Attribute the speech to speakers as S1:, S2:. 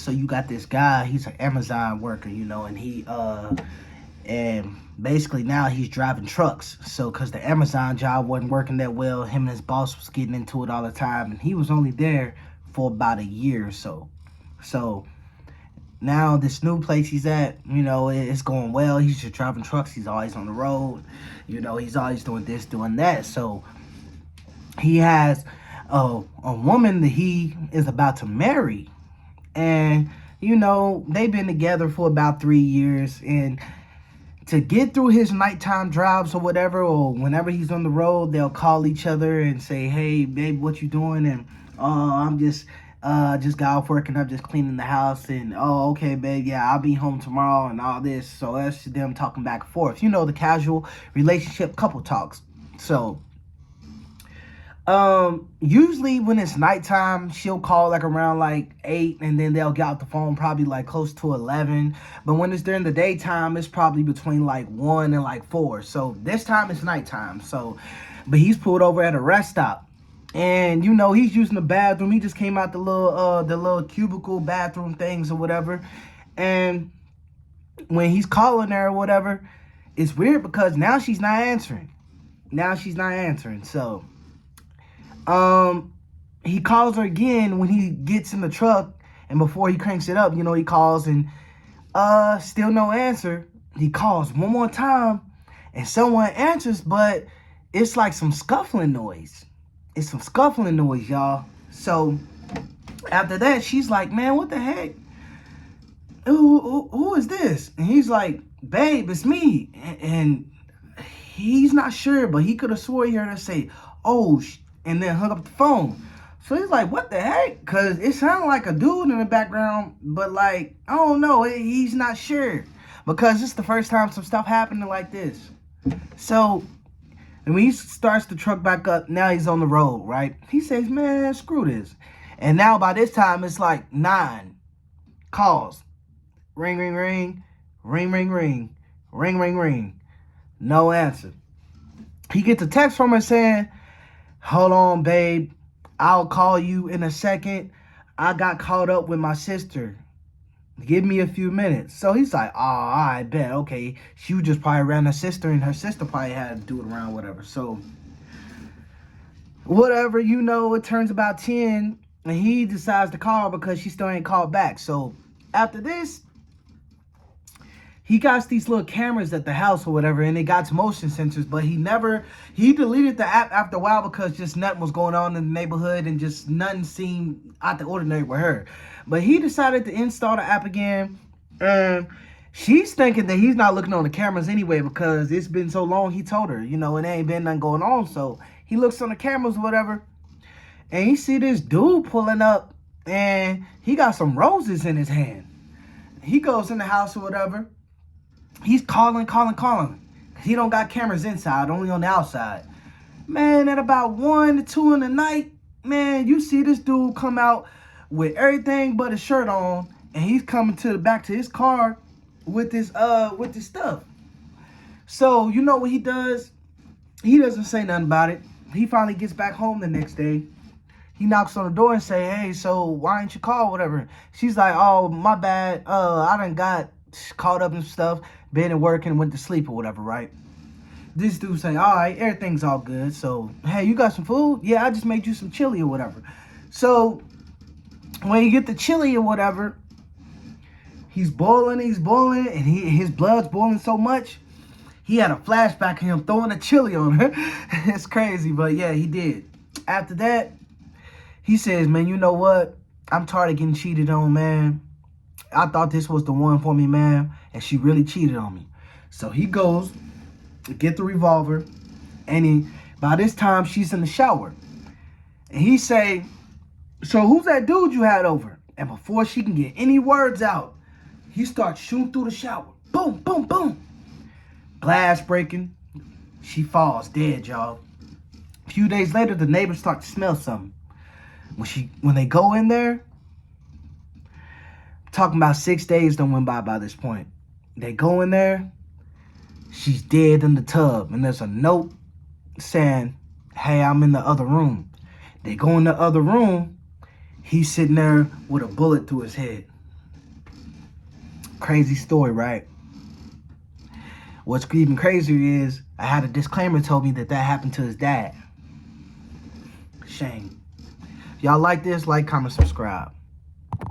S1: So you got this guy, he's an Amazon worker, and and basically now he's driving trucks. So because the Amazon job wasn't working that well, him and his boss was getting into it all the time, and he was only there for about a year or so. So now this new place he's at, it's going well. He's just driving trucks. He's always on the road. He's always doing this, doing that. So he has a woman that he is about to marry. And, they've been together for about 3 years. And to get through his nighttime drives or whatever, or whenever he's on the road, they'll call each other and say, hey, babe, what you doing? And, I'm just got off work and I'm just cleaning the house. And, oh, okay, babe, yeah, I'll be home tomorrow and all this. So that's them talking back and forth. The casual relationship couple talks. So usually when it's nighttime, she'll call like around like 8, and then they'll get out the phone probably like close to 11. But when it's during the daytime, it's probably between like 1 and like 4. So this time it's nighttime. So, but he's pulled over at a rest stop, and he's using the bathroom. He just came out the little cubicle bathroom things or whatever. And when he's calling her or whatever, it's weird because now she's not answering. So he calls her again when he gets in the truck, and before he cranks it up, he calls and still no answer. He calls one more time and someone answers, but it's like some scuffling noise. It's some scuffling noise, y'all. So after that, she's like, man, what the heck? Who is this? And he's like, babe, it's me. And he's not sure, but he could have swore he heard her say, oh, and then hung up the phone. So he's like, what the heck? Because it sounded like a dude in the background, but like, I don't know. He's not sure because it's the first time some stuff happening like this. So and when he starts the truck back up, now he's on the road, right? He says, man, screw this. And now by this time, it's like 9 calls. Ring, ring, ring. Ring, ring, ring. Ring, ring, ring. No answer. He gets a text from her saying, hold on, babe. I'll call you in a second. I got caught up with my sister. Give me a few minutes. So he's like, oh, I bet. Okay. She just probably ran her sister, and her sister probably had to do it around, whatever. So, whatever, it turns about 10, and he decides to call because she still ain't called back. So, after this, he got these little cameras at the house or whatever, and it got motion sensors, but he deleted the app after a while because just nothing was going on in the neighborhood and just nothing seemed out the ordinary with her. But he decided to install the app again, and she's thinking that he's not looking on the cameras anyway because it's been so long. He told her, and there ain't been nothing going on. So he looks on the cameras or whatever, and he see this dude pulling up, and he got some roses in his hand. He goes in the house or whatever. He's calling. He don't got cameras inside, only on the outside. Man, at about 1 to 2 in the night, man, you see this dude come out with everything but a shirt on, and he's coming to the back to his car with his stuff. So you know what he does? He doesn't say nothing about it. He finally gets back home the next day. He knocks on the door and say, hey, so why didn't you call, whatever? She's like, oh, my bad. I done got caught up in stuff, been at work and went to sleep or whatever, right? This dude say, all right, everything's all good. So, hey, you got some food? Yeah, I just made you some chili or whatever. So, when you get the chili or whatever, he's boiling, and his blood's boiling so much, he had a flashback of him throwing the chili on her. It's crazy, but yeah, he did. After that, he says, man, you know what? I'm tired of getting cheated on, man. I thought this was the one for me, man, and she really cheated on me. So he goes to get the revolver, and by this time, she's in the shower. And he say, so who's that dude you had over? And before she can get any words out, he starts shooting through the shower. Boom, boom, boom. Glass breaking. She falls dead, y'all. A few days later, the neighbors start to smell something. When they go in there, talking about 6 days done went by this point. They go in there, she's dead in the tub, and there's a note saying, hey, I'm in the other room. They go in the other room, he's sitting there with a bullet through his head. Crazy story, right? What's even crazier is I had a disclaimer told me that happened to his dad. Shame. If y'all like this, like, comment, subscribe.